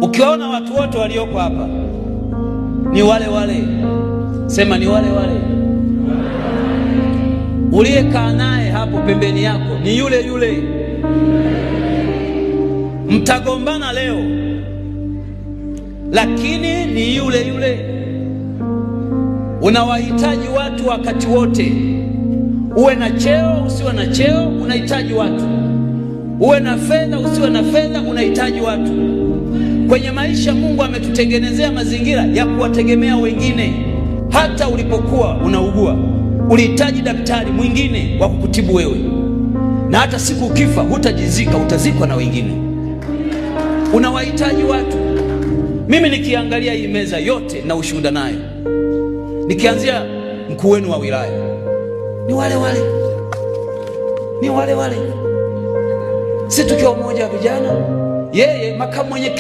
Ukiona watu wote walioko hapa ni wale wale, sema ni wale wale. Uliyekaa naye hapo pembeni yako ni yule yule. Mtagombana leo, lakini ni yule yule. Unawahitaji watu wakati wote. Uwe na cheo usiwe na cheo, unahitaji watu. Uwe na fedha usiwe na fedha, unahitaji watu. Kwenye maisha Mungu ametutengenezea mazingira ya kuwategemea wengine. Hata ulipokuwa unaugua ulihitaji daktari mwingine wa kukutibu wewe, na hata siku ukifa hutajizika, utazikwa na wengine. Unawahitaji watu. Mimi nikiangalia hii meza yote na ushuhuda nayo, nikianzia mkuu wenu wa wilaya ni wale wale, ni wale wale. Sisi tukiwa umoja wa vijana, yeye makamu mwenyekiti